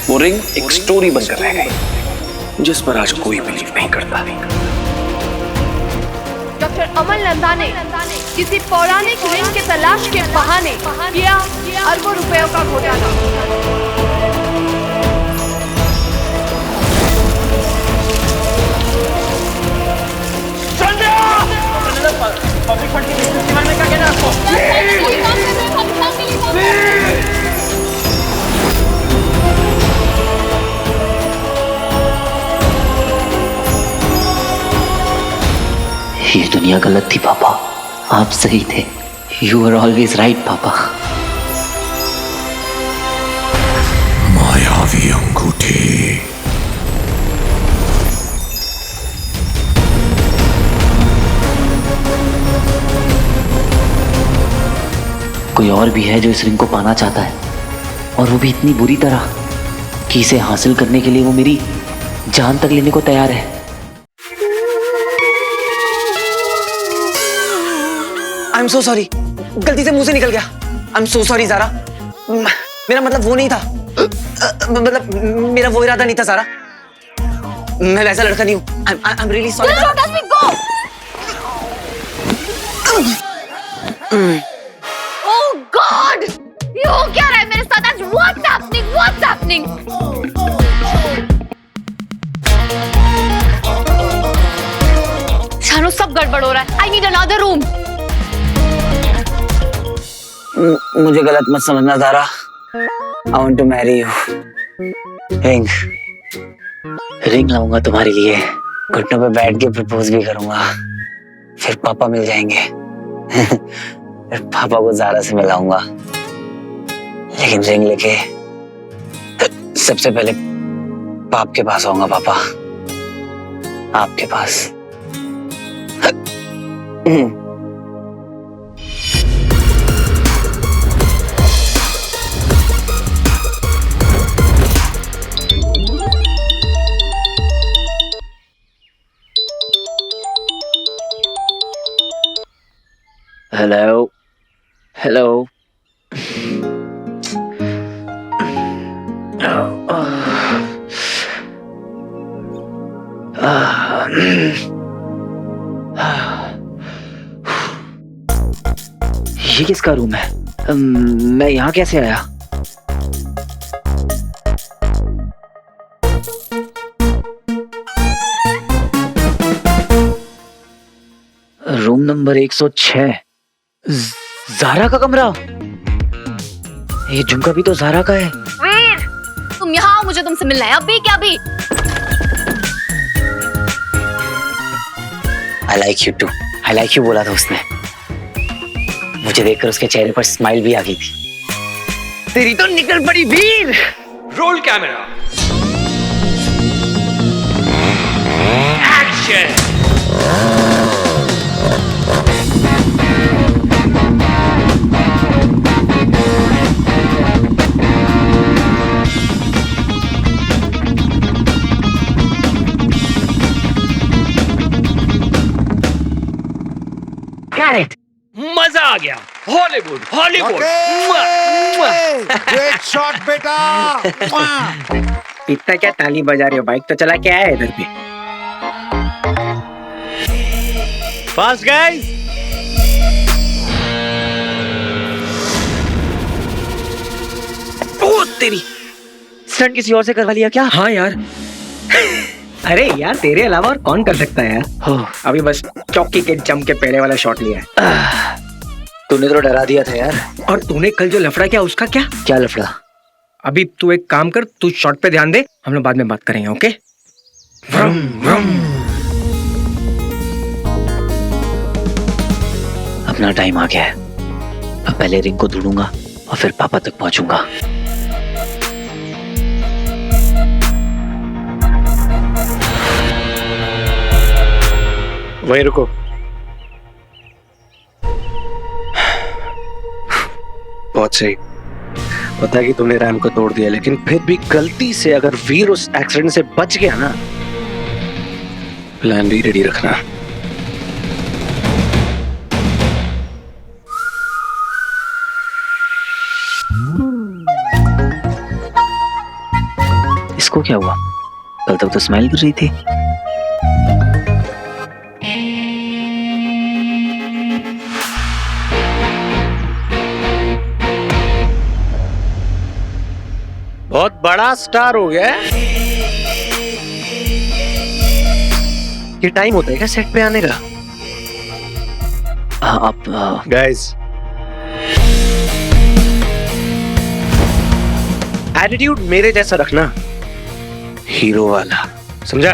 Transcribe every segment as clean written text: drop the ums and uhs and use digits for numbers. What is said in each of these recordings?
वो रिंग एक स्टोरी बनकर रह गई जिस पर आज कोई बिलीव नहीं करता। डॉक्टर अमल नंदा ने किसी पौराणिक रिंग के तलाश के बहाने किया अरबों रुपयों का घोटाला। पब्लिक फंड की बिजनेस के बारे में क्या कहना है आपको? ये दुनिया गलत थी पापा, आप सही थे। यू आर ऑलवेज राइट पापा। मायावी अंगूठी। कोई और भी है जो इस रिंग को पाना चाहता है, और वो भी इतनी बुरी तरह कि इसे हासिल करने के लिए वो मेरी जान तक लेने को तैयार है। आई एम सो सॉरी, गलती से मुंह से निकल गया। I am so sorry Zara, मेरा मतलब वो नहीं था, मतलब मेरा वो इरादा नहीं था ज़ारा, मैं वैसा लड़का नहीं हूँ। I am really sorry. Oh God! ये हो क्या रहा है मेरे साथ आज? What's happening? What's happening? Shanu सब गड़बड़ हो रहा है। I need another room. मुझे गलत मत समझना Zara. I want to marry you. Ring लाऊंगा तुम्हारे लिए, घुटनों पे बैठ के प्रपोज भी करूंगा, फिर पापा मिल जाएंगे। फिर पापा को ज़ारा से मिलाऊंगा, लेकिन रिंग लेके सबसे पहले पाप के पास आऊंगा। पापा, आपके पास। Hello hello. ये किसका रूम है? मैं यहाँ कैसे आया? Room number 106। ज़ारा का कमरा। ये झुमका भी तो ज़ारा का है। वीर, तुम यहाँ आओ, मुझे तुमसे मिलना है अभी क्या अभी। I like you too. I like you बोला था उसने। मुझे देखकर उसके चेहरे पर स्माइल भी आ गई थी। तेरी तो निकल पड़ी वीर। Roll camera, action. मजा आ गया। Hollywood Hollywood. ग्रेट शॉट बेटा। इतना क्या ताली बजा रहे हो? बाइक तो चला के आया है इधर पे। Fast guys. ओ तेरी, स्टंट किसी और से करवा लिया क्या? हाँ यार। अरे यार, तेरे अलावा और कौन कर सकता है यार? अभी बस चौकी के जम के पहले वाला शॉट लिया है। तूने तो डरा दिया था यार। और तूने कल जो लफड़ा किया उसका क्या? क्या लफड़ा? अभी तू एक काम कर, तू शॉट पे ध्यान दे, हम लोग बाद में बात करेंगे। ओके? व्रम व्रम। अपना टाइम आ गया है। अब पहले रिंग को ढूंढूंगा और फिर पापा तक पहुंचूंगा। वहीं रुको। बहुत सही। पता है कि तूने रैम को तोड़ दिया, लेकिन फिर भी गलती से अगर वीर उस एक्सीडेंट से बच गया ना, प्लान भी रेडी रखना। इसको क्या हुआ? कल तक तो स्माइल कर रही थी। बहुत बड़ा स्टार हो गया है। ये टाइम होता है क्या सेट पे आने का? आप गाइस, एटीट्यूड मेरे जैसा रखना, हीरो वाला, समझा?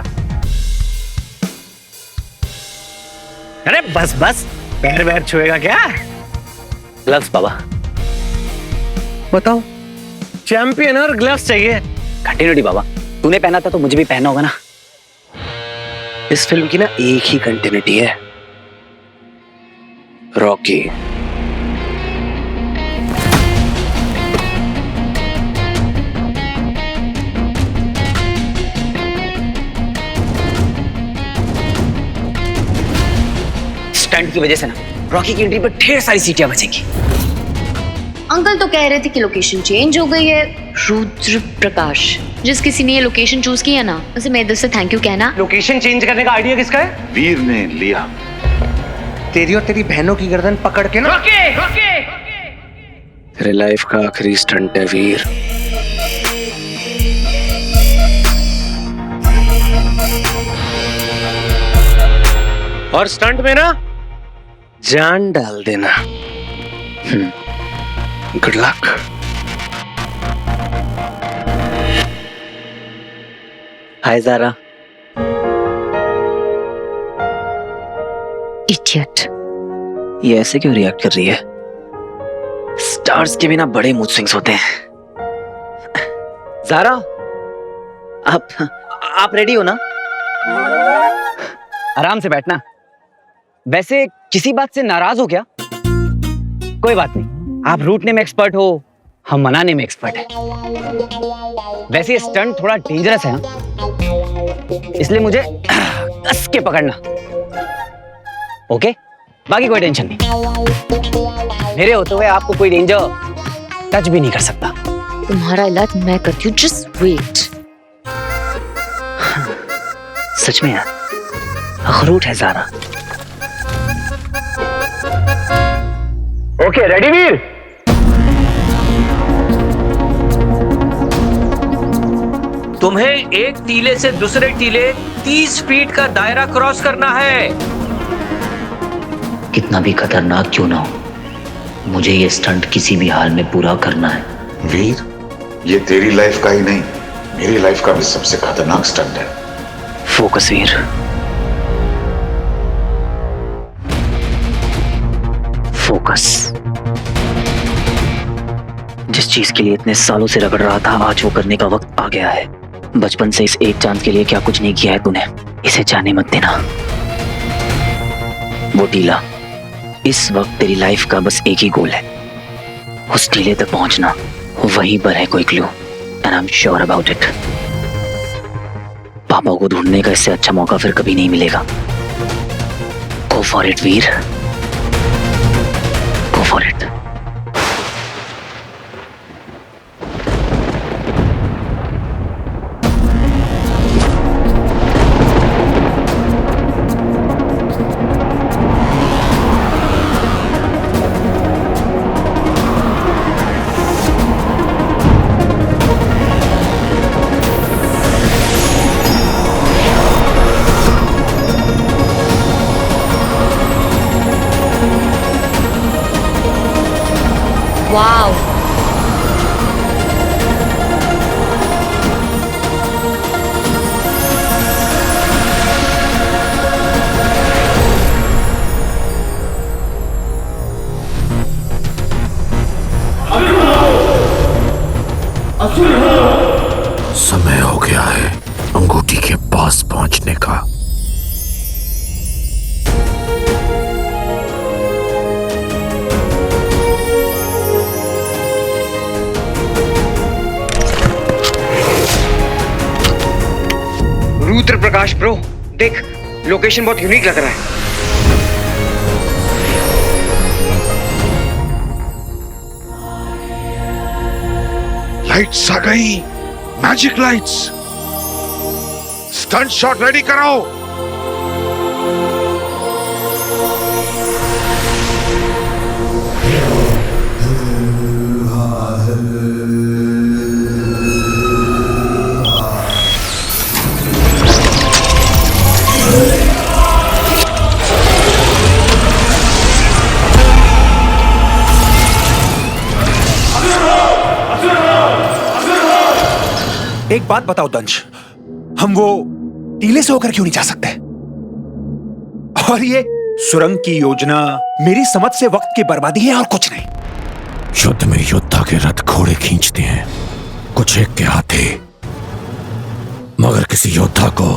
अरे बस बस, पैर वैर छुएगा क्या? ग्लव्स बाबा। बताओ, चैंपियन और ग्लव्स चाहिए। कंटिन्यूटी बाबा, तूने पहना था तो मुझे भी पहनना होगा ना। इस फिल्म की ना एक ही कंटिन्यूटी है, रॉकी। स्टंट की वजह से ना रॉकी की एंट्री पर ढेर सारी सीटियां बचेंगी। अंकल तो कह रहे थे कि लोकेशन चेंज हो गई है। रुद्र प्रकाश, जिस किसी ने ये लोकेशन चूज की है ना, उसे मेरे दिल से थैंक यू कहना। लोकेशन चेंज करने का आइडिया किसका है? वीर ने लिया। तेरी और तेरी बहनों की गर्दन पकड़ के ना। तेरे लाइफ का आखिरी स्टंट है वीर। और स्टंट में ना जान डाल देना। Good luck. Hi Zara. Idiot. ये ऐसे क्यों रिएक्ट कर रही है? स्टार्स के बिना बड़े मूड स्विंग्स होते हैं। ज़ारा, आप रेडी हो ना? आराम से बैठना। वैसे किसी बात से नाराज हो क्या? कोई बात नहीं, आप रूटने में एक्सपर्ट हो, हम मनाने में एक्सपर्ट हैं। वैसे ये स्टंट थोड़ा डेंजरस है ना, इसलिए मुझे कस के पकड़ना। ओके? बाकी कोई टेंशन नहीं। मेरे होते हुए आपको कोई डेंजर टच भी नहीं कर सकता। तुम्हारा इलाज मैं करती हूँ, जस्ट वेट। सच में यार, अखरूट है ज़ारा। ओके, रेडी वीर? तुम्हें एक टीले से दूसरे टीले 30 फीट का दायरा क्रॉस करना है। कितना भी खतरनाक क्यों ना हो, मुझे ये स्टंट किसी भी हाल में पूरा करना है। वीर, ये तेरी लाइफ का ही नहीं, मेरी लाइफ का भी सबसे खतरनाक स्टंट है। फोकस वीर, फोकस। जिस चीज के लिए इतने सालों से रगड़ रहा था, आज वो करने का वक्त आ गया है। बचपन से इस एक चांस के लिए क्या कुछ नहीं किया है तूने, इसे जाने मत देना। वो टीला, इस वक्त तेरी लाइफ का बस एक ही गोल है, उस टीले तक पहुंचना। वहीं पर है कोई clue, and I am sure about it. पापा को ढूंढने का इससे अच्छा मौका फिर कभी नहीं मिलेगा। Go for it Veer, go for it. Wow, समय हो गया है अंगूठी के पास पहुंचने का। रुद्र प्रकाश ब्रो, देख लोकेशन बहुत यूनिक लग रहा है। लाइट्स आ गई, magic lights. Stunt shot ready कराओ। एक बात बताओ दंश, हम वो टीले से होकर क्यों नहीं जा सकते? और ये सुरंग की योजना मेरी समझ से वक्त की बर्बादी है और कुछ नहीं। युद्ध में योद्धा के रथ घोड़े खींचते हैं, कुछ एक के हाथी, मगर किसी योद्धा को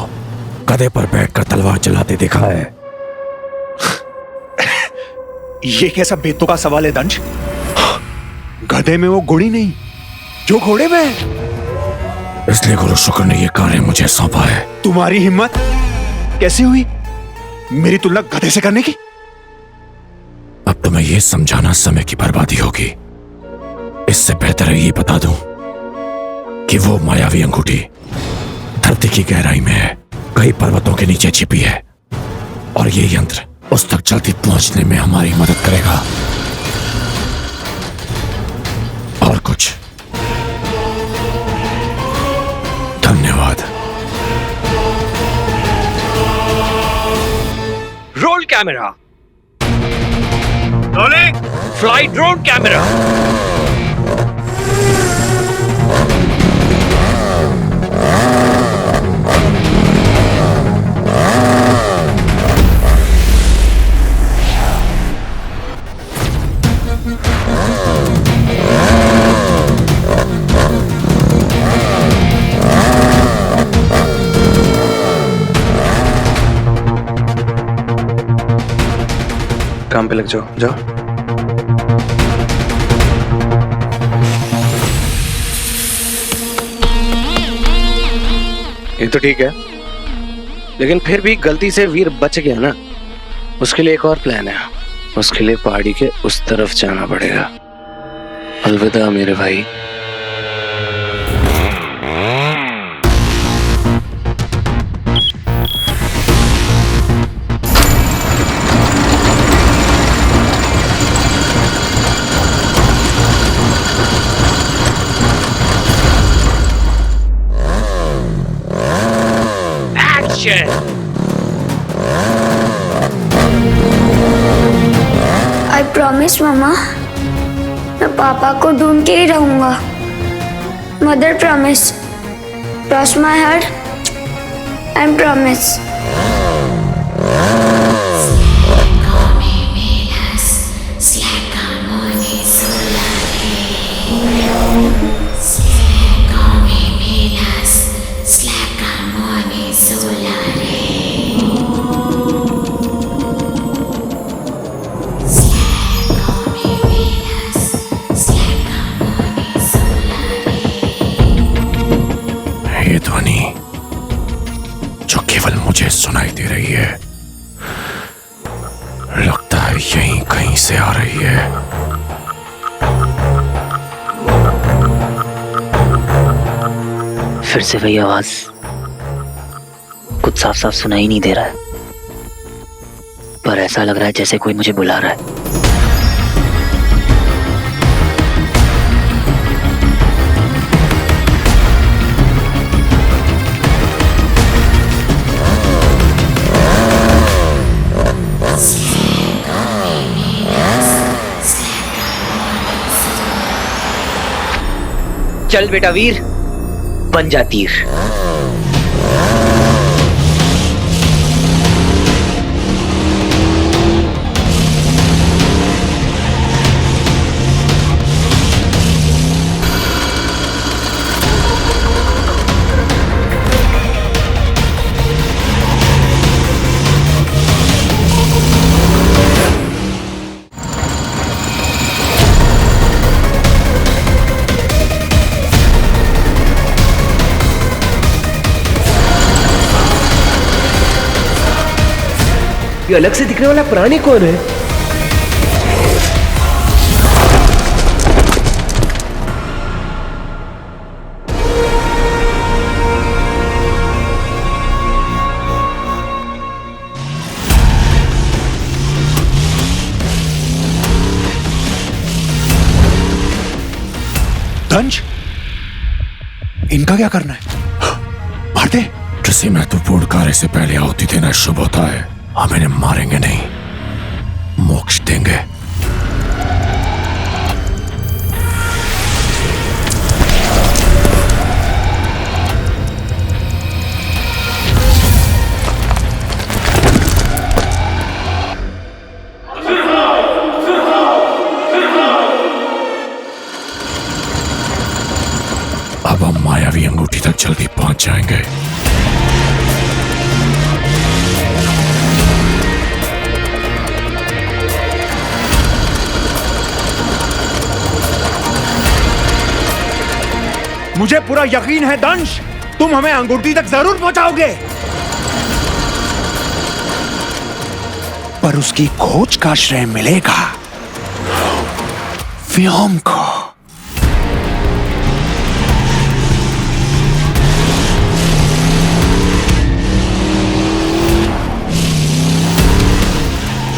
गधे पर बैठकर तलवार चलाते देखा है? ये कैसा बेतुका सवाल है दंश? गधे में वो गुणी नहीं जो घोड़े में है। इसलिए गुरु शुक्र ने यह कार्य मुझे सौंपा है। तुम्हारी हिम्मत कैसे हुई मेरी तुलना गधे से करने की? अब तुम्हें यह समझाना समय की बर्बादी होगी। इससे बेहतर है ये बता दूं कि वो मायावी अंगूठी धरती की गहराई में है, कई पर्वतों के नीचे छिपी है, और ये यंत्र उस तक जल्दी पहुंचने में हमारी मदद करेगा। और कुछ? धन्यवाद। Roll camera, rolling, flight drone camera. काम पे लग जाओ, जाओ। ये तो ठीक है, लेकिन फिर भी गलती से वीर बच गया ना, उसके लिए एक और प्लान है। उसके लिए पहाड़ी के उस तरफ जाना पड़ेगा। अलविदा मेरे भाई। I promise मामा, मैं पापा को ढूंढ के ही रहूंगा। Mother promise, cross my heart and promise. ये ध्वनि जो केवल मुझे सुनाई दे रही है, लगता है यहीं कहीं से आ रही है। फिर से वही आवाज, कुछ साफ साफ सुनाई नहीं दे रहा है, पर ऐसा लग रहा है जैसे कोई मुझे बुला रहा है। चल बेटा वीर, बन जा तीर। ये अलग से दिखने वाला प्राणी कौन है? दंश, इनका क्या करना है? मार दे। किसी महत्वपूर्ण कार्य से पहले आहुति देना शुभ होता है। हम इन्हें मारेंगे नहीं, मोक्ष देंगे। अब हम मायावी अंगूठी तक जल्दी पहुंच जाएंगे। मुझे पूरा यकीन है दंश, तुम हमें अंगूठी तक जरूर पहुंचाओगे, पर उसकी खोज का श्रेय मिलेगा व्योम को।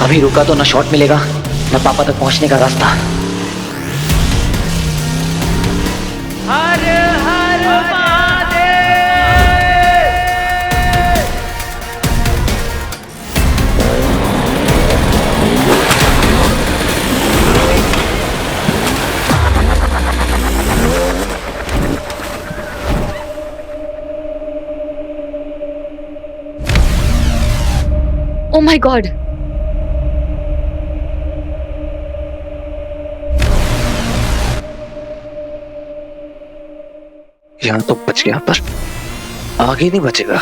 अभी रुका तो ना शॉट मिलेगा ना पापा तक पहुंचने का रास्ता। हर हर महादेव। Oh my God! यहां तो बच गया, पर आगे नहीं बचेगा।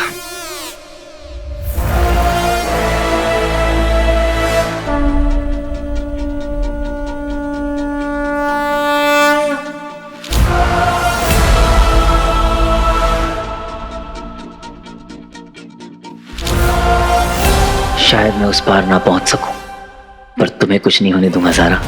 शायद मैं उस पार ना पहुंच सकूं, पर तुम्हें कुछ नहीं होने दूंगा ज़ारा।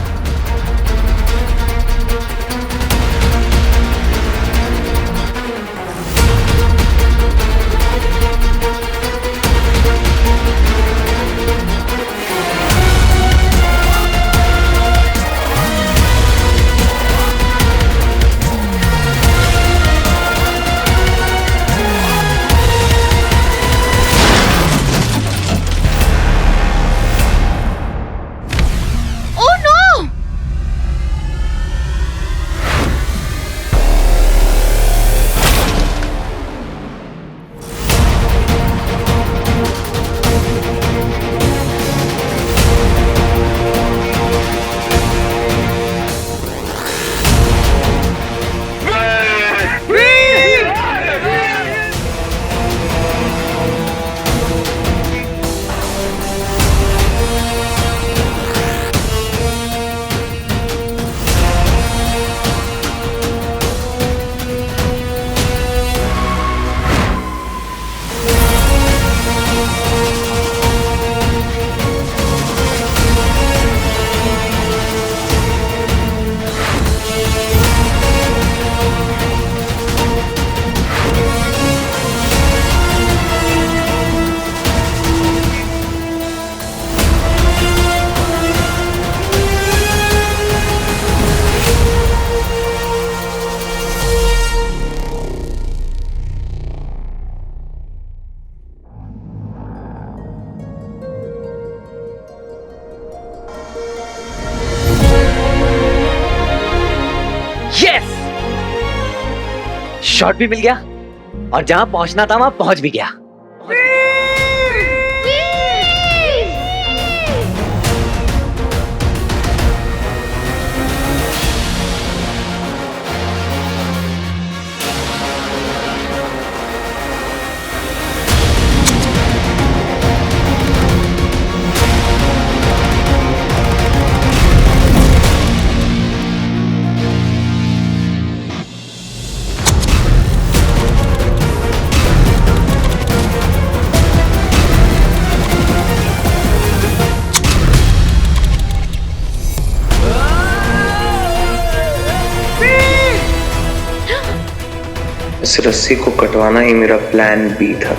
शॉट भी मिल गया और जहां पहुंचना था वहां पहुंच भी गया। इस रस्सी को कटवाना ही मेरा प्लान बी था।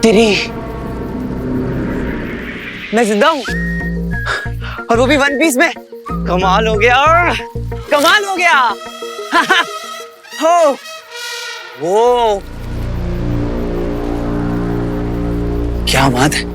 तेरी, मैं जिंदा हूँ और वो भी वन पीस में। कमाल हो गया, कमाल हो गया। हो वो क्या बात है।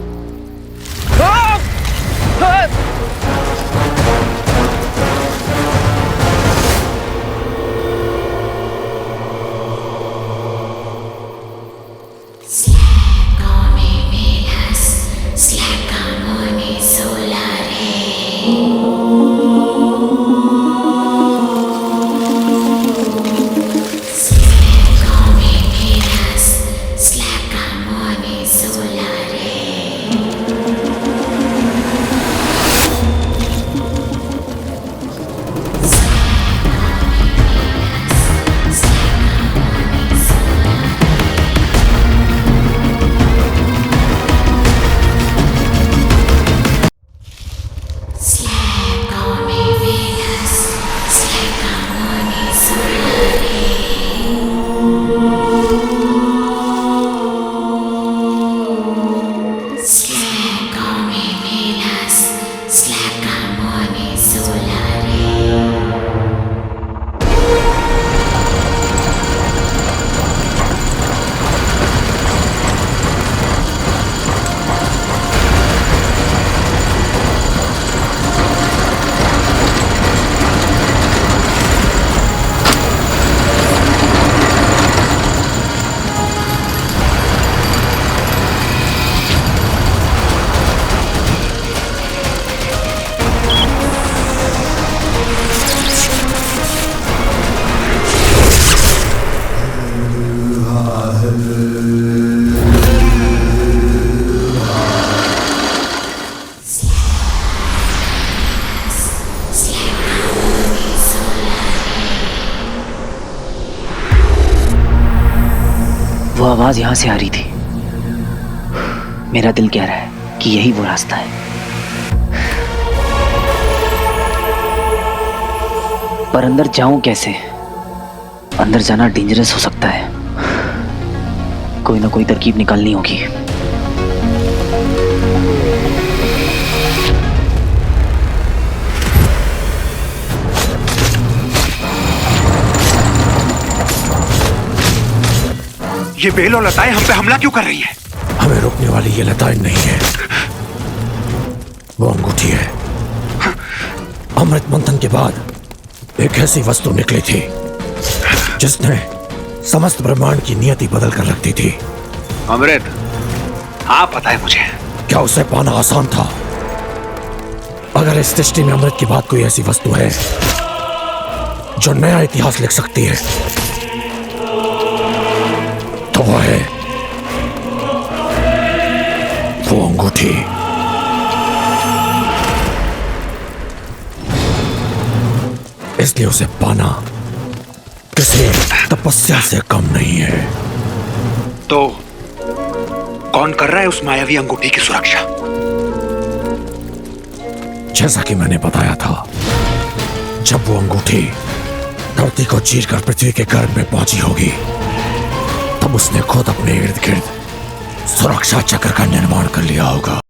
वो आवाज यहां से आ रही थी। मेरा दिल कह रहा है कि यही वो रास्ता है, पर अंदर जाऊं कैसे? अंदर जाना डेंजरस हो सकता है। कोई ना कोई तरकीब निकालनी होगी। ये बेल और लताएं हम पे हमला क्यों कर रही है? हमें रोकने वाली ये लताएं नहीं है, वो अंगूठी है। अमृत मंथन के बाद एक ऐसी वस्तु निकली थी जिसने समस्त ब्रह्मांड की नियति बदल कर रख दी थी। अमृत? हाँ पता है मुझे। क्या उसे पाना आसान था? अगर इस सृष्टि में अमृत के बाद कोई ऐसी वस्तु है जो नया इतिहास लिख सकती है तो वो है वो अंगूठी। इसलिए उसे पाना किसी तपस्या से कम नहीं है। तो कौन कर रहा है उस मायावी अंगूठी की सुरक्षा? जैसा कि मैंने बताया था, जब वो अंगूठी धरती को चीरकर पृथ्वी के गर्भ में पहुंची होगी तब उसने खुद अपने इर्द गिर्द सुरक्षा चक्र का निर्माण कर लिया होगा।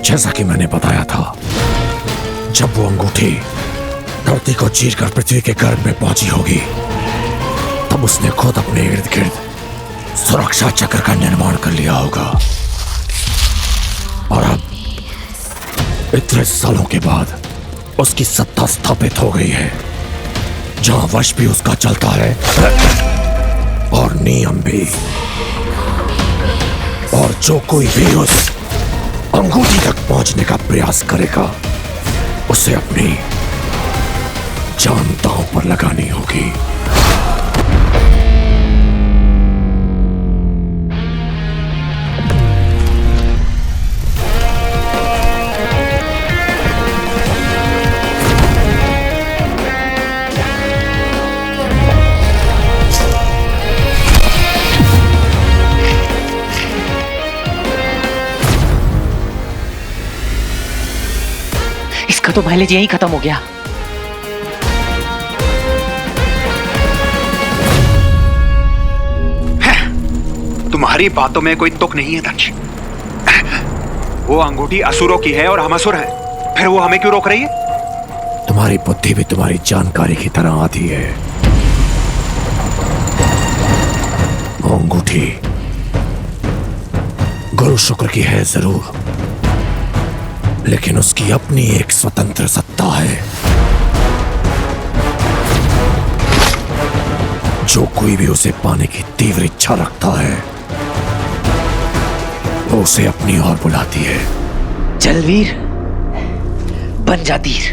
जैसा कि मैंने बताया था, जब वो अंगूठी धरती को चीरकर पृथ्वी के गर्भ में पहुंची होगी तब उसने खुद अपने इर्द गिर्द सुरक्षा चक्र का निर्माण कर लिया होगा। और अब इतने सालों के बाद उसकी सत्ता स्थापित हो गई है, जहां वश भी उसका चलता है और नियम भी। और जो कोई भी उस अंगूठी तक पहुंचने का प्रयास करेगा उसे अपनी जान दांव पर लगानी होगी। इसका तो माइलेज यही खत्म हो गया। तुम्हारी बातों में कोई तुक नहीं है दंश। वो अंगूठी असुरों की है और हम असुर हैं, फिर वो हमें क्यों रोक रही है? तुम्हारी बुद्धि भी तुम्हारी जानकारी की तरह आती है। वो अंगूठी गुरु शुक्र की है जरूर, लेकिन उसकी अपनी एक स्वतंत्र सत्ता है। जो कोई भी उसे पाने की तीव्र इच्छा रखता है, वो उसे अपनी ओर बुलाती है। चल वीर, बन जा तीर।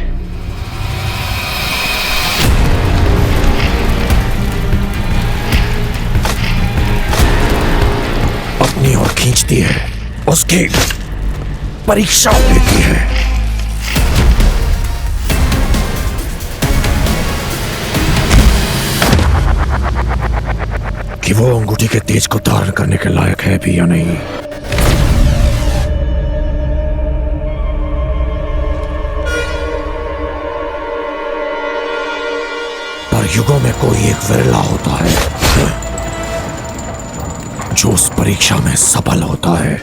अपनी ओर खींचती है, उसकी परीक्षा लेती है। कि वो अंगूठी के तेज को धारण करने के लायक है भी या नहीं। पर युगों में कोई एक विरला होता है जो उस परीक्षा में सफल होता है।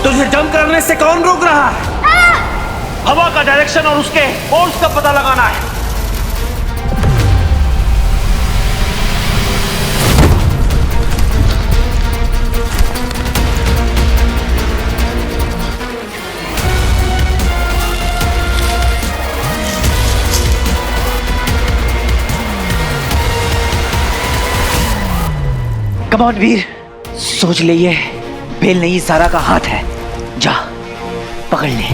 तुझे जंप करने से कौन रोक रहा है? हवा का डायरेक्शन और उसके फोर्स का पता लगाना है। कम ऑन वीर, सोच ले, ये बेल नहीं सारा का हाथ है। जा पकड़ ले।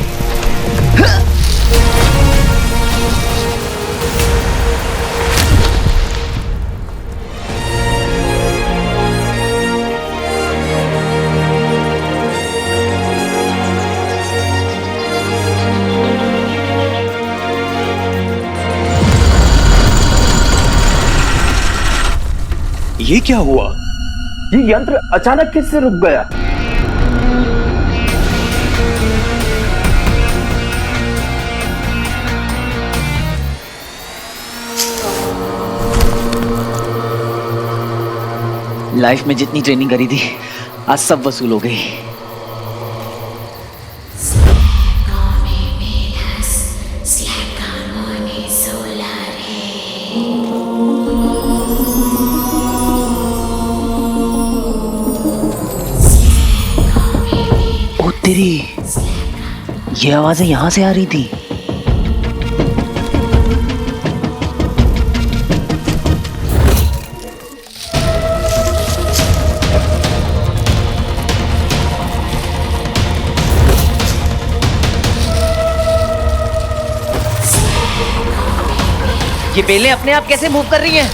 ये क्या हुआ? ये यंत्र अचानक किससे रुक गया? लाइफ में जितनी ट्रेनिंग करी थी आज सब वसूल हो गई। ओ तेरी, ये आवाजें यहां से आ रही थी। ये बेलें अपने आप कैसे मूव कर रही हैं?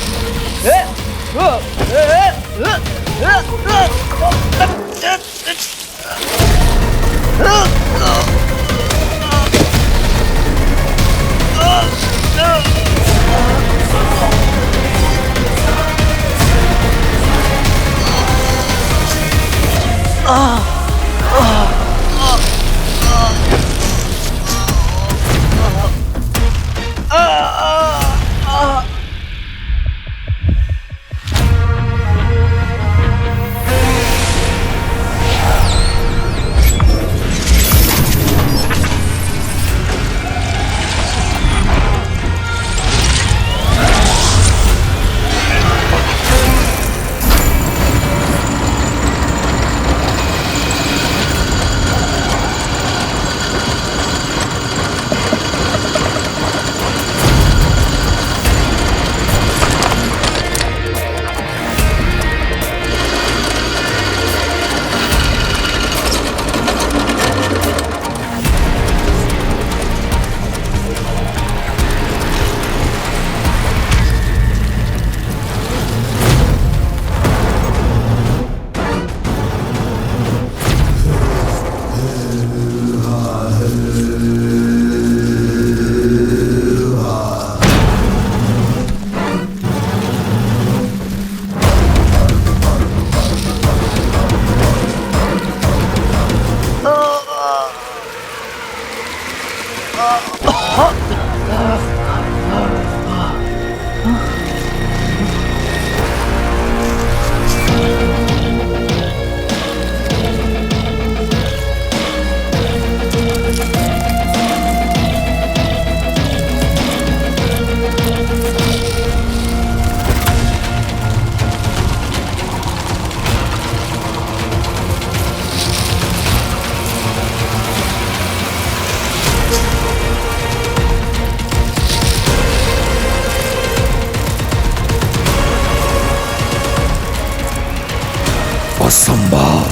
असंभव।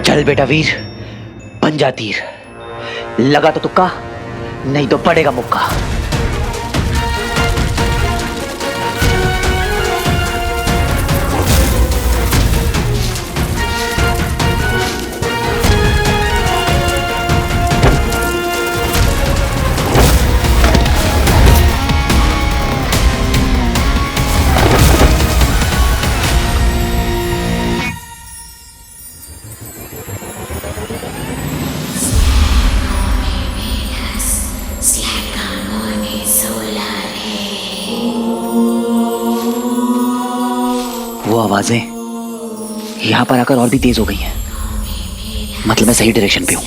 चल बेटा वीर, बन जा तीर। लगा तो तुक्का, नहीं तो पड़ेगा मुक्का। वो आवाजें यहां पर आकर और भी तेज हो गई हैं। मतलब मैं सही डायरेक्शन पे हूं।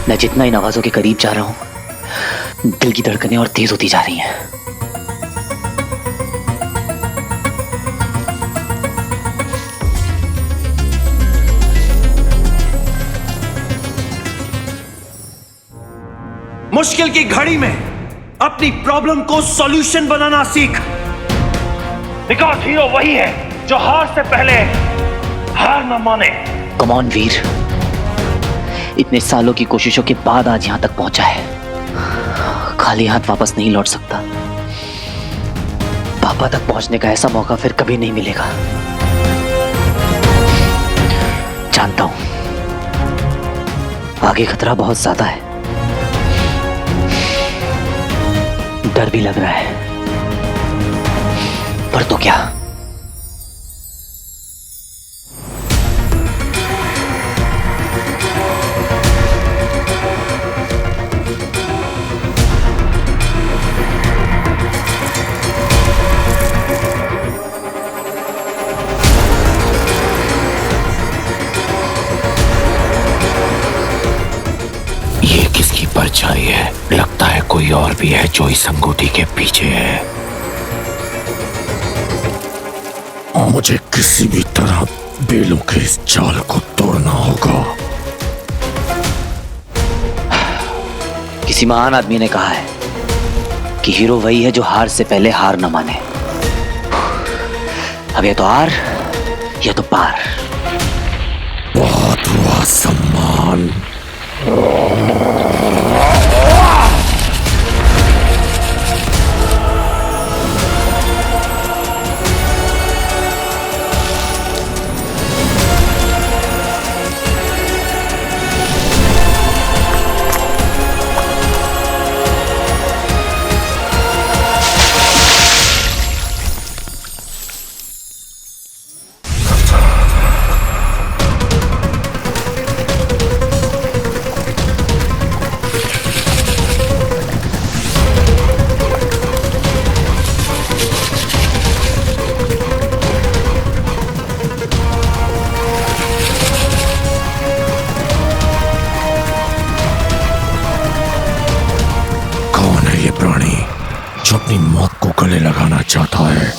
मैं जितना इन आवाजों के करीब जा रहा हूं, दिल की धड़कनें और तेज होती जा रही हैं। मुश्किल की घड़ी में अपनी प्रॉब्लम को सॉल्यूशन बनाना सीख। बिकॉज़ हीरो वही है जो हार से पहले हार न माने। कम ऑन वीर, इतने सालों की कोशिशों के बाद आज यहां तक पहुंचा है। खाली हाथ वापस नहीं लौट सकता। पापा तक पहुंचने का ऐसा मौका फिर कभी नहीं मिलेगा। जानता हूं आगे खतरा बहुत ज्यादा है, डर भी लग रहा है, पर तो क्या। परछाई है। लगता है कोई और भी है जो इस अंगूठी के पीछे है। मुझे किसी भी तरह बेलों के इस जाल को तोड़ना होगा। किसी महान आदमी ने कहा है कि हीरो वही है जो हार से पहले हार न माने। अब या तो हार या तो पार। बहुत हुआ सम्मान। अपनी मौत को गले लगाना चाहता है।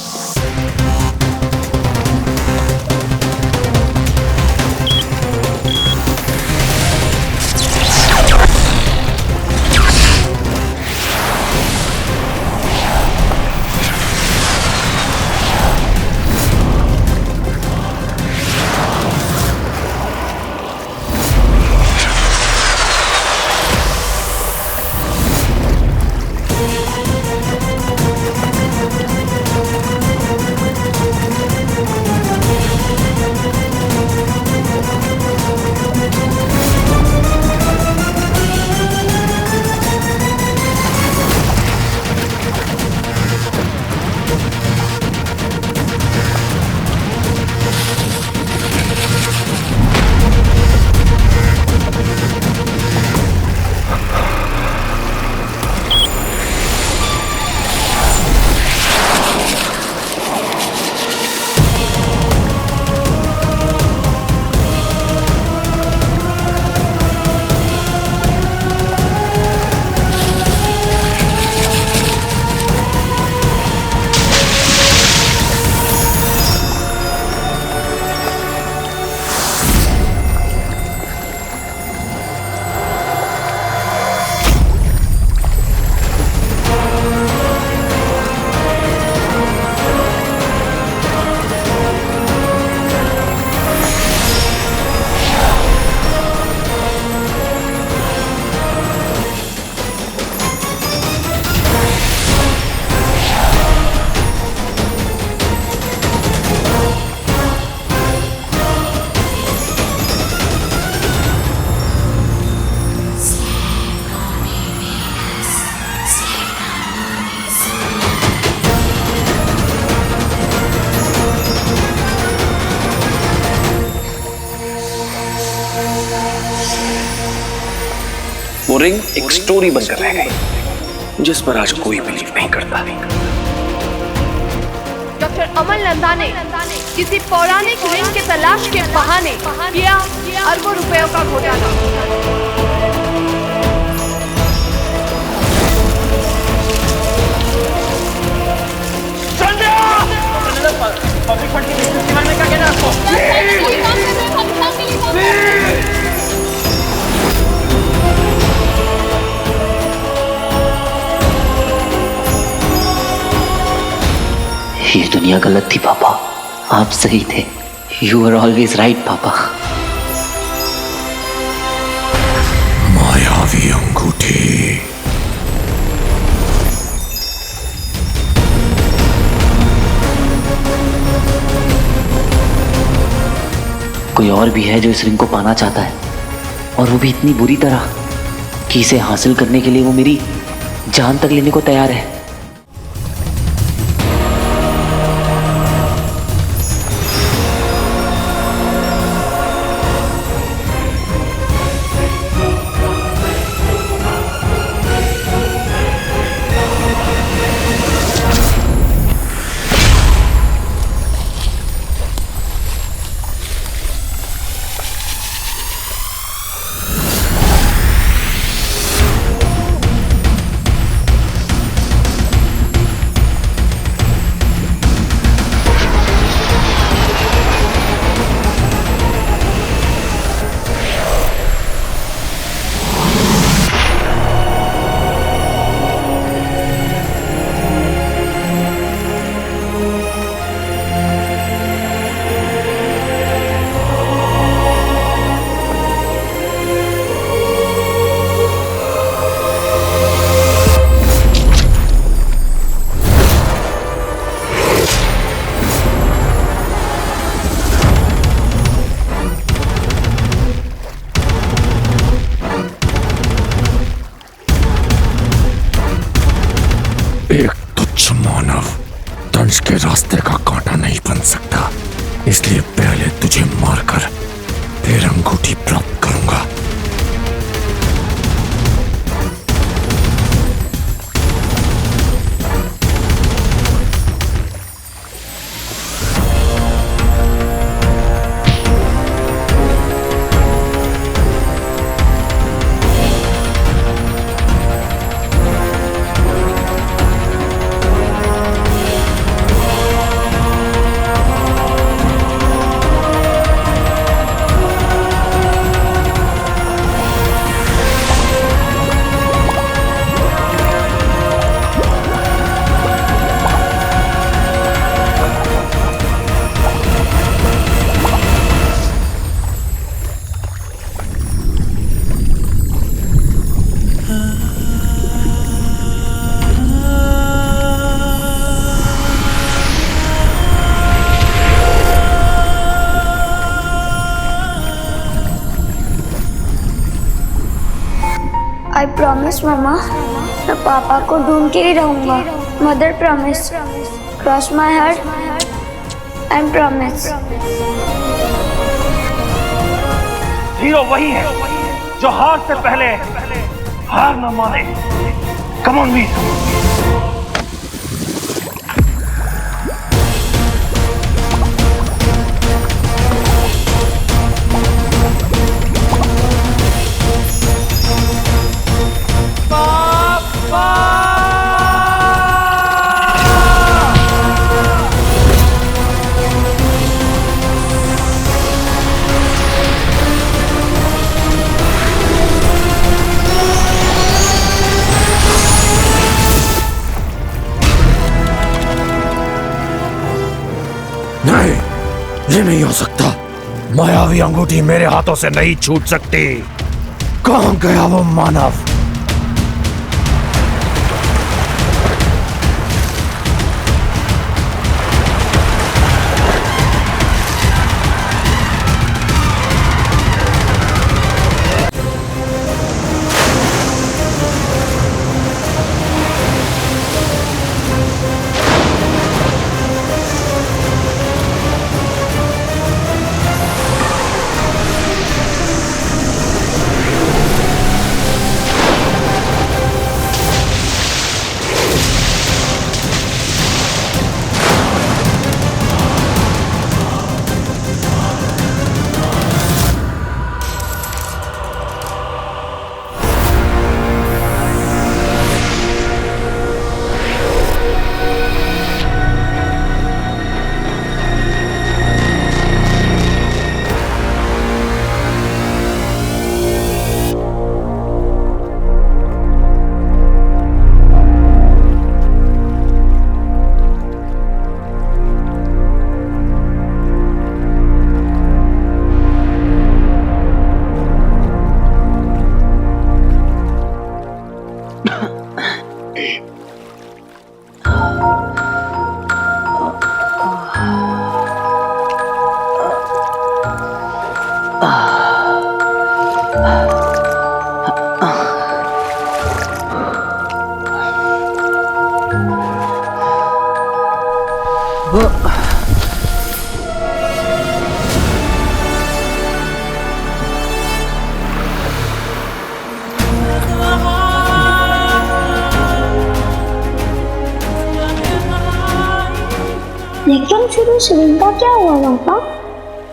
वो रिंग एक स्टोरी बनकर रह गई जिस पर आज कोई बिलीव नहीं करता। डॉक्टर अमल नंदा ने किसी पौराणिक रिंग के तलाश के बहाने किया अरबों रुपयों का घोटाला। पब्लिक फंड की बिजनेस के बारे में क्या कहना ये दुनिया गलत थी पापा, आप सही थे। यू आर ऑलवेज राइट पापा। मायावी अंगूठी। कोई और भी है जो इस रिंग को पाना चाहता है, और वो भी इतनी बुरी तरह कि इसे हासिल करने के लिए वो मेरी जान तक लेने को तैयार है। एक तुच्छ मानव दंश के रास्ते का कांटा नहीं बन सकता, इसलिए पहले तुझे मारकर फिर अंगूठी प्राप्त करूंगा। आई प्रॉमिस मम्मा, मैं पापा को ढूंढ के ही रहूंगा। Mother promise, cross my heart and promise. Hero वही है जो हार से पहले हार न माने। कम ऑन वीर। नहीं, ये नहीं हो सकता। मायावी अंगूठी मेरे हाथों से नहीं छूट सकती। कहां गया वो मानव? लेकिन फिर उस रिंग का क्या हुआ पापा?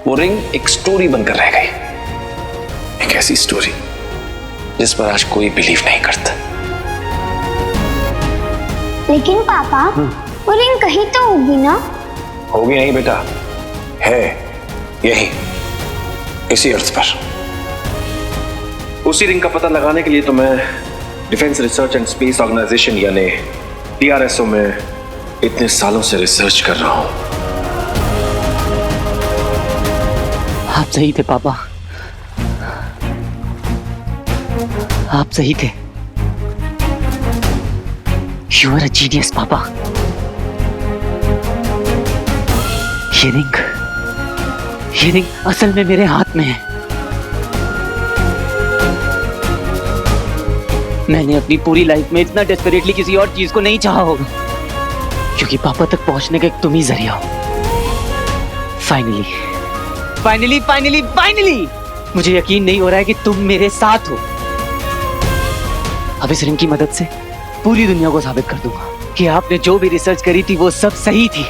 वो रिंग एक स्टोरी बनकर रह गई। एक ऐसी स्टोरी जिस पर आज कोई बिलीव नहीं करता। लेकिन पापा, वो रिंग कहीं तो होगी ना? होगी नहीं बेटा, है यही, इसी अर्थ पर। उसी रिंग का पता लगाने के लिए तो मैं defence research and space organisation यानी DRSO में इतने सालों से रिसर्च कर रहा हूं। आप सही थे पापा, आप सही थे। You are a genius पापा। ये रिंग असल में मेरे हाथ में है। मैंने अपनी पूरी लाइफ में इतना डेस्परेटली किसी और चीज को नहीं चाहा होगा, क्योंकि पापा तक पहुंचने का एक तुम ही जरिया हो। फाइनली मुझे यकीन नहीं हो रहा है कि तुम मेरे साथ हो। अब इस रिंग की मदद से पूरी दुनिया को साबित कर दूंगा कि आपने जो भी रिसर्च करी थी वो सब सही थी।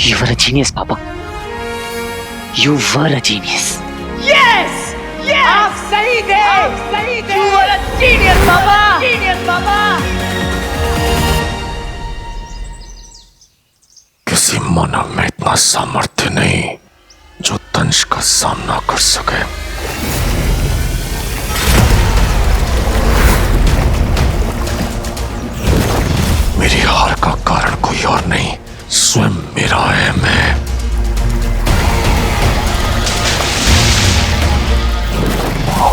You were a genius, पापा। You were a genius. Yes! आप सही थे। You were a genius, पापा। किसी मानव में इतना सामर्थ्य नहीं जो दंश का सामना कर सके। मेरी हार का कारण कोई और नहीं, स्वयं मेरा अहम है।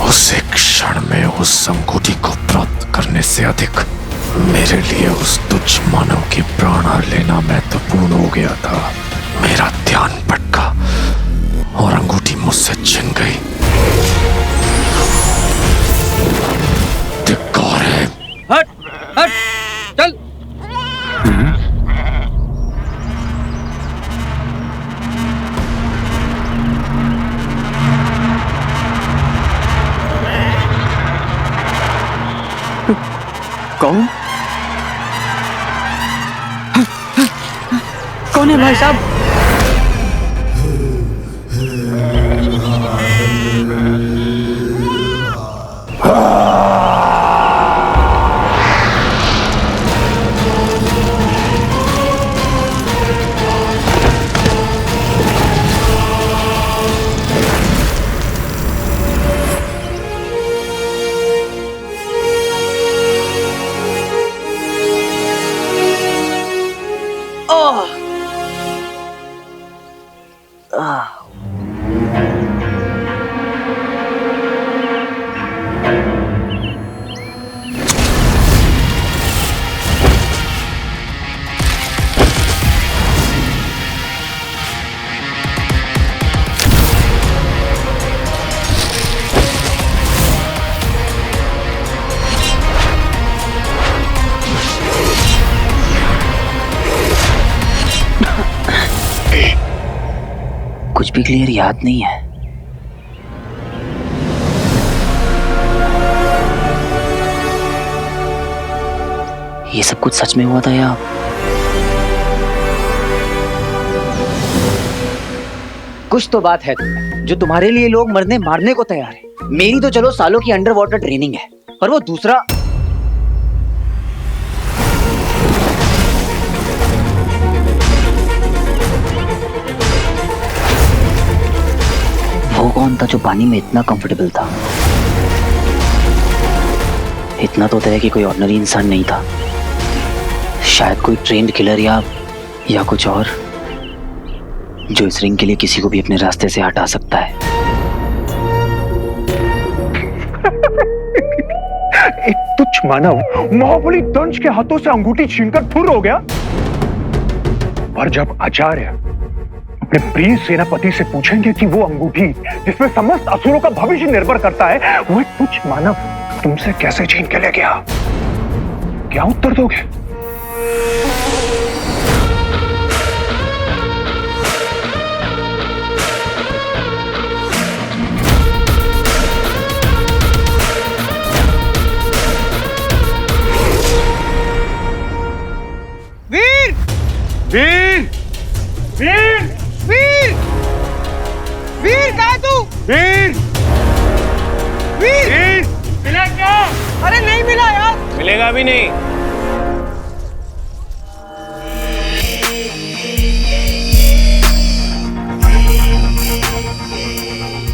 उस एक क्षण में उस अंगूठी को प्राप्त करने से अधिक मेरे लिए उस तुच्छ मानव की प्राण लेना महत्वपूर्ण हो गया था। मेरा ध्यान भटका और अंगूठी मुझसे छिन गई। कौन? कौन है भाई साहब? कुछ भी क्लियर याद नहीं है। ये सब कुछ सच में हुआ था या कुछ तो बात है जो तुम्हारे लिए लोग मरने मारने को तैयार है। मेरी तो चलो सालों की अंडर वाटर ट्रेनिंग है, पर वो दूसरा वो कौन था जो पानी में इतना कंफर्टेबल था? इतना तो तय है कि कोई ऑर्डिनरी इंसान नहीं था, शायद कोई ट्रेंड किलर या कुछ और, जो इस रिंग के लिए किसी को भी अपने रास्ते से हटा सकता है। एक तुच्छ मानव महाबली दंश के हाथों से अंगूठी छीनकर फुर हो गया, और जब आचार्य अपने प्रिय सेनापति से पूछेंगे कि वो अंगूठी जिसमें समस्त असुरों का भविष्य निर्भर करता है, वो एक तुच्छ मानव तुमसे कैसे छीन के ले गया, क्या उत्तर दोगे? वीर! वीर! वीर! वीर! वीर कहाँ तू? वीर! वीर! मिला क्या? अरे नहीं मिला यार। मिलेगा भी नहीं।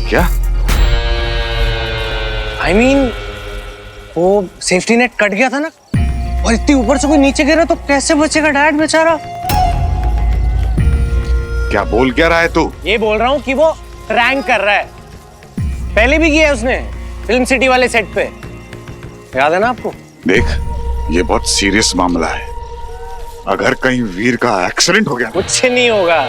क्या? I mean, वो सेफ्टी नेट कट गया था ना, और इतनी ऊपर से कोई नीचे गिरा तो कैसे बचेगा डैड बेचारा? क्या बोल क्या रहा है तू? ये बोल रहा हूँ कि वो रैंक कर रहा है, पहले भी किया है उसने फिल्म सिटी वाले सेट पे, याद है ना आपको? देख, ये बहुत सीरियस मामला है, अगर कहीं वीर का एक्सीडेंट हो गया कुछ नहीं होगा।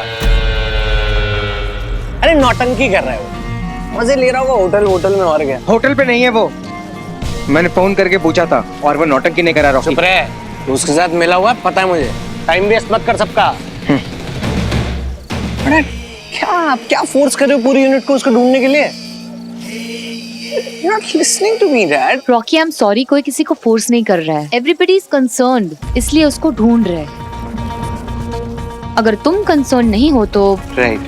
अरे नौटंकी कर रहा है वो, मजे ले रहा होगा होटल में, और गया। होटल पे नहीं है वो, मैंने फोन करके पूछा था और वो नौटंकी नहीं करा। चुप रहे, तो उसके साथ मिला हुआ पता है मुझे, टाइम वेस्ट मत कर सबका। अरे क्या फोर्स कर रहे हो पूरी यूनिट को उसको ढूंढने के लिए? You're not listening to me, Dad. Rocky, I am sorry, कोई किसी को फोर्स नहीं कर रहा है। एवरीबडी इज कंसर्न्ड, इसलिए उसको ढूंढ रहे हैं। अगर तुम कंसर्न नहीं हो तो राइट।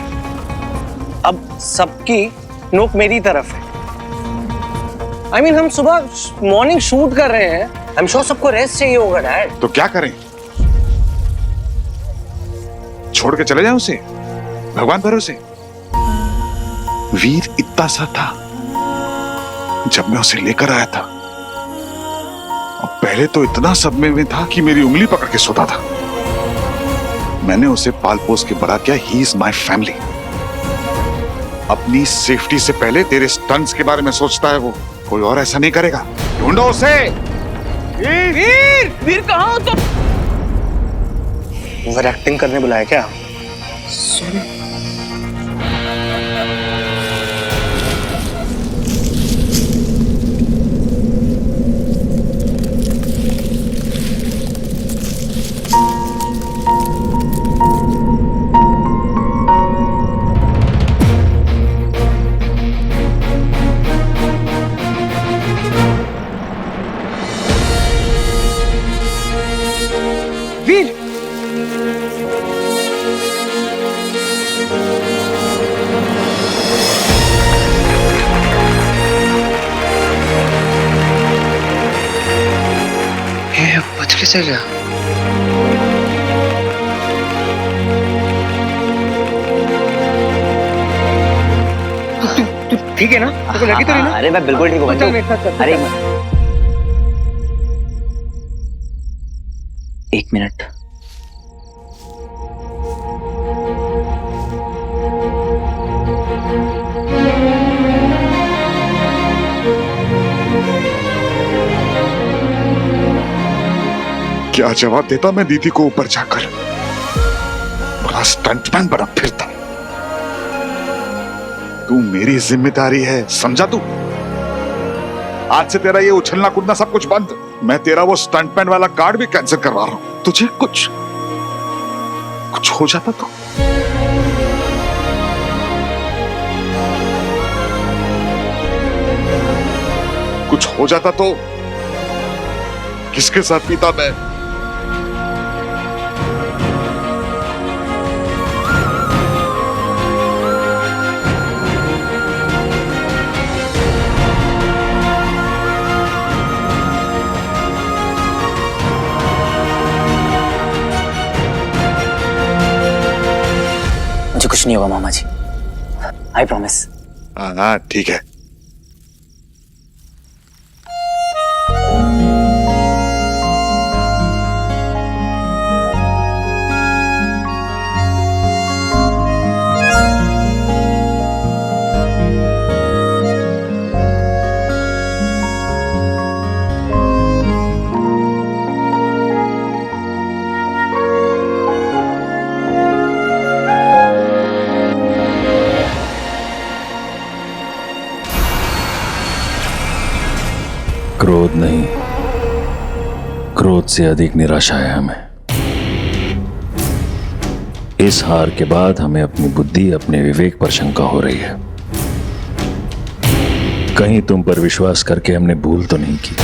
अब सबकी नोक मेरी तरफ है। I mean, हम सुबह मॉर्निंग शूट कर रहे हैं, I'm sure सबको रेस्ट चाहिए होगा डैड। तो क्या करें? छोड़ के चले जाएं उसे भगवान भरोसे? वीर इतना सा था जब मैं उसे लेकर आया था, और पहले तो इतना सदमे में था कि मेरी उंगली पकड़ के सोता था। मैंने उसे पाल पोस के बड़ा किया। He is my family. अपनी सेफ्टी से पहले तेरे स्टंट्स के बारे में सोचता है वो, कोई और ऐसा नहीं करेगा। ढूंढो उसे। वीर कहाँ हो तुम? ओवर एक्टिंग करने बुलाया क्या? ऐसे क्या? तू ठीक है ना? तेरे को लगी तो नहीं ना? अरे मैं बिल्कुल ठीक हूँ। चल मेरे साथ चल। अरे एक मिनट। क्या जवाब देता मैं दीदी को ऊपर जाकर? बड़ा स्टंटमैन बना फिरता। तू मेरी जिम्मेदारी है, समझा तू? आज से तेरा ये उछलना कूदना सब कुछ बंद। मैं तेरा वो स्टंटमैन वाला कार्ड भी कैंसिल करवा रहा हूं। तुझे कुछ हो जाता तो? कुछ हो जाता तो किसके साथ पीता मैं? मुझे कुछ नहीं होगा मामा जी, आई प्रॉमिस। हाँ ठीक है। क्रोध नहीं, क्रोध से अधिक निराशा है हमें। इस हार के बाद हमें अपनी बुद्धि, अपने विवेक पर शंका हो रही है। कहीं तुम पर विश्वास करके हमने भूल तो नहीं की?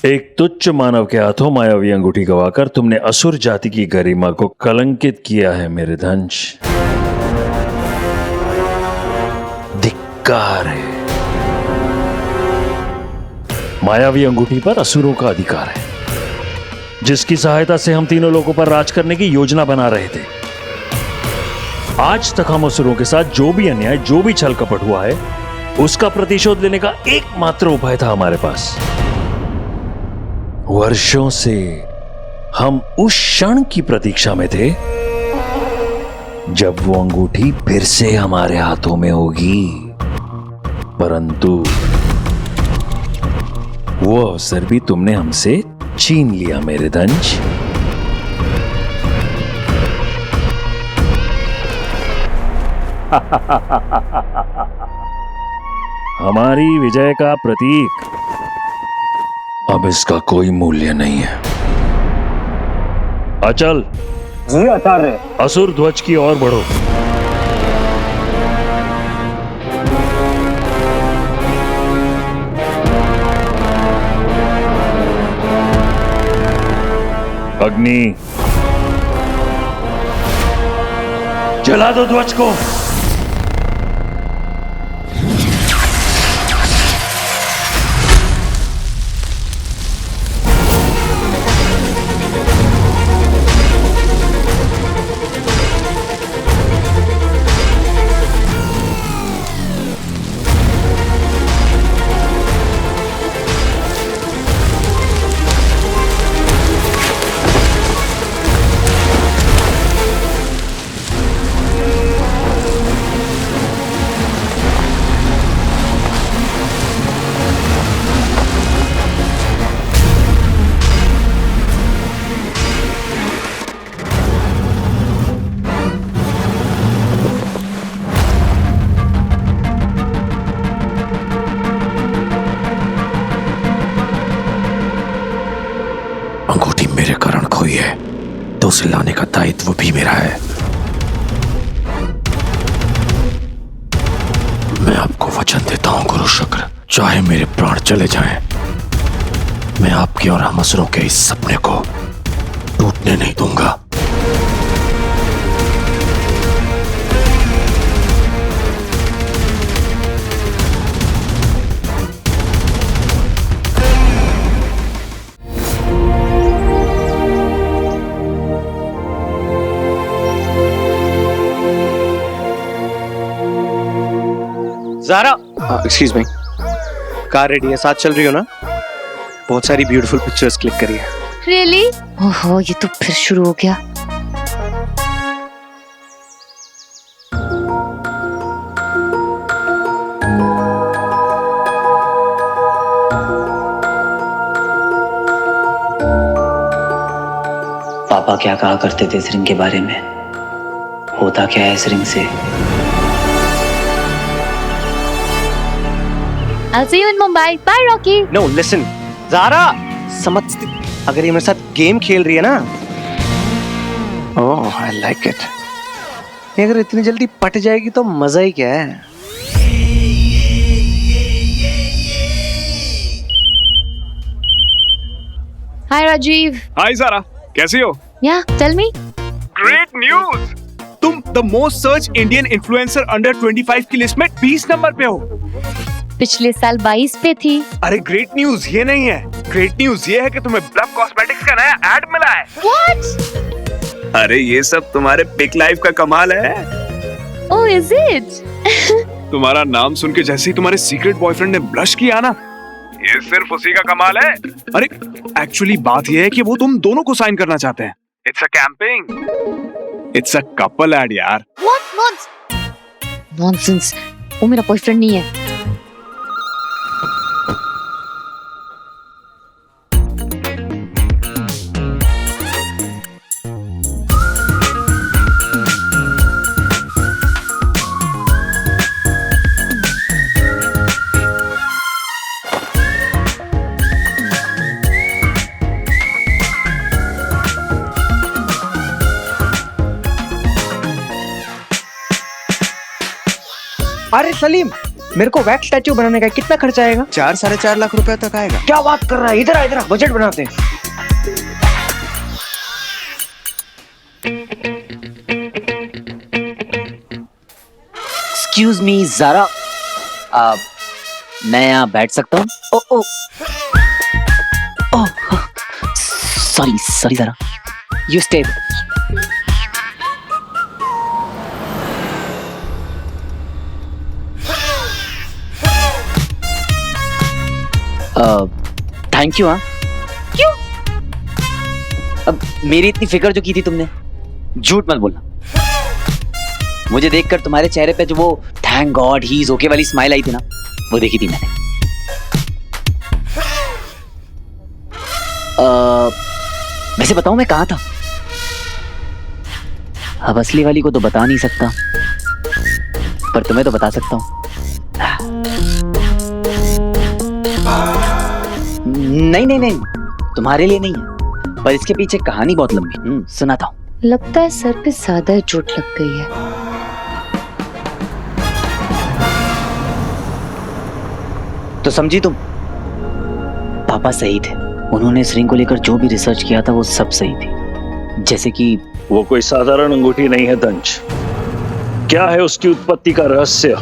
एक तुच्छ मानव के हाथों मायावी अंगूठी गवाकर तुमने असुर जाति की गरिमा को कलंकित किया है मेरे धंश। धिक्कार है। मायावी अंगूठी पर असुरों का अधिकार है, जिसकी सहायता से हम तीनों लोगों पर राज करने की योजना बना रहे थे। आज तक हम असुरों के साथ जो भी अन्याय, जो भी छल कपट हुआ है, उसका प्रतिशोध लेने का एकमात्र उपाय था हमारे पास। वर्षों से हम उस क्षण की प्रतीक्षा में थे जब वो अंगूठी फिर से हमारे हाथों में होगी, परंतु वो अवसर भी तुमने हमसे छीन लिया मेरे धंज। हमारी विजय का प्रतीक अब इसका कोई मूल्य नहीं है। अचल जी आचार्य। असुर ध्वज की ओर बढ़ो। अग्नि, जला दो ध्वज को। अंगूठी मेरे कारण खोई है तो उसे लाने का दायित्व भी मेरा है। मैं आपको वचन देता हूं गुरु शुक्र, चाहे मेरे प्राण चले जाएं, मैं आपके और हम असुरों के इस सपने को टूटने नहीं दूंगा। Zara, excuse me, car ready है, साथ चल रही हो ना? बहुत सारी ब्यूटीफुल पिक्चर्स क्लिक करी है। रियली? ओहो, ये तो फिर शुरू हो गया। पापा क्या कहा करते थे इस रिंग के बारे में? होता क्या है इस रिंग से? I'll see you in Mumbai. Bye, Rocky. No, listen, Zaara, समझती, अगर ये मेरे साथ गेम खेल रही है ना, ओह, I like it. ये अगर इतनी जल्दी पट जाएगी तो मजा ही क्या है? Hi, Rajiv. हाय सारा, कैसी हो? Yeah, tell me. Great news! तुम the most search Indian influencer under 25 की लिस्ट में 20 नंबर पे हो। पिछले साल 22 पे थी। अरे ग्रेट न्यूज ये नहीं है, ग्रेट न्यूज ये है कि तुम्हें ब्लफ कॉस्मेटिक्स का नया एड मिला है। What? अरे ये सब तुम्हारे पिक लाइफ का कमाल है। Oh, is it? तुम्हारा नाम सुन के जैसे ही तुम्हारे सीक्रेट बॉयफ्रेंड ने ब्लश किया ना, ये सिर्फ उसी का कमाल है। अरे एक्चुअली बात ये है कि वो तुम दोनों को साइन करना चाहते हैं। It's a camping, it's a couple ad यार। What? Nonsense. वो मेरा बॉयफ्रेंड नहीं है। अरे सलीम, मेरे को वैक्स स्टैचू बनाने का कितना खर्चा आएगा? 4-4.5 लाख रुपए तक आएगा। क्या बात कर रहा है? इधर आ, इधर आ, बजट बनाते हैं। एक्सक्यूज मी ज़ारा, मैं यहाँ बैठ सकता हूँ? Oh sorry sorry Zara, you stay. Thank you. हाँ, क्यों? अब मेरी इतनी फिक्र जो की थी तुमने, झूठ मत बोलना। मुझे देखकर तुम्हारे चेहरे पे जो वो thank God he is okay वाली स्माइल आई थी ना, वो देखी थी मैंने। वैसे बताऊं मैं कहाँ था? अब असली वाली को तो बता नहीं सकता, पर तुम्हें तो बता सकता हूँ। नहीं नहीं नहीं, तुम्हारे लिए नहीं है, पर इसके पीछे कहानी बहुत लंबी। सुनाता हूँ। लगता है सर पे ज्यादा चोट लग गई है। तो समझी तुम? पापा सही थे, उन्होंने इस रिंग को लेकर जो भी रिसर्च किया था वो सब सही थी। जैसे कि वो कोई साधारण अंगूठी नहीं है दंश। क्या है उसकी उत्पत्ति का रहस्य?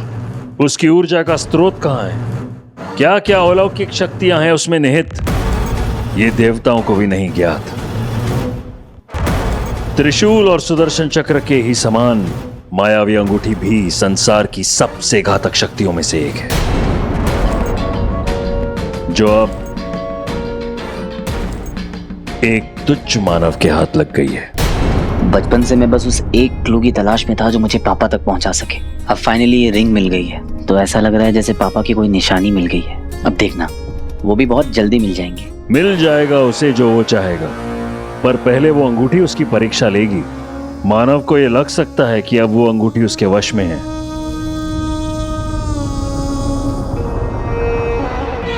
उसकी ऊर्जा का स्रोत कहाँ है? क्या क्या अलौकिक शक्तियां हैं उसमें निहित, ये देवताओं को भी नहीं ज्ञात। त्रिशूल और सुदर्शन चक्र के ही समान मायावी अंगूठी भी संसार की सबसे घातक शक्तियों में से एक है, जो अब एक तुच्छ मानव के हाथ लग गई है। बचपन से मैं बस उस एक क्लू की तलाश में था जो मुझे पापा तक पहुंचा सके। अब फाइनली ये रिंग मिल गई है, तो ऐसा लग रहा है जैसे पापा की कोई निशानी मिल गई है। अब देखना, वो भी बहुत जल्दी मिल जाएंगे। मिल जाएगा उसे जो वो चाहेगा, पर पहले वो अंगूठी उसकी परीक्षा लेगी। मानव को ये लग सकता है कि अब वो अंगूठी उसके वश में है,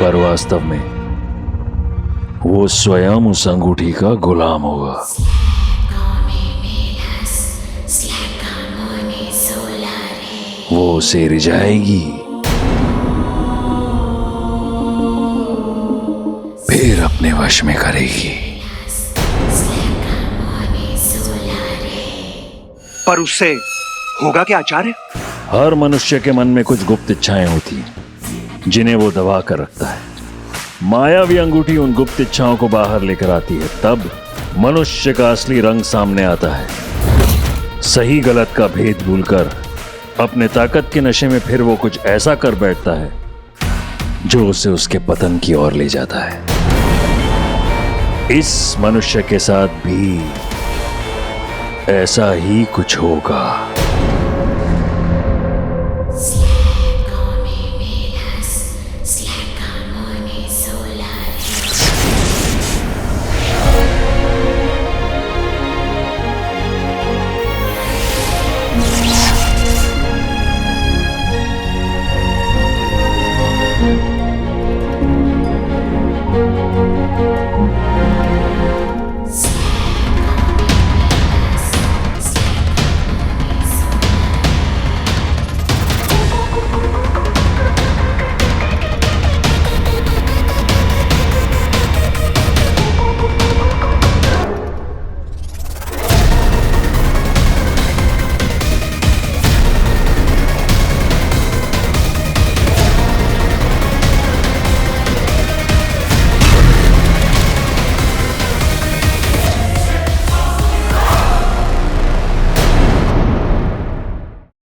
पर वास्तव में वो स्वयं उस अंगूठी का गुलाम होगा। वो उसे रिझाएगी, फिर अपने वश में करेगी। पर उससे होगा क्या आचार्य? हर मनुष्य के मन में कुछ गुप्त इच्छाएं होती हैं, जिन्हें वो दबा कर रखता है। मायावी अंगूठी उन गुप्त इच्छाओं को बाहर लेकर आती है, तब मनुष्य का असली रंग सामने आता है। सही गलत का भेद भूलकर अपने ताकत के नशे में फिर वो कुछ ऐसा कर बैठता है जो उसे उसके पतन की ओर ले जाता है। इस मनुष्य के साथ भी ऐसा ही कुछ होगा।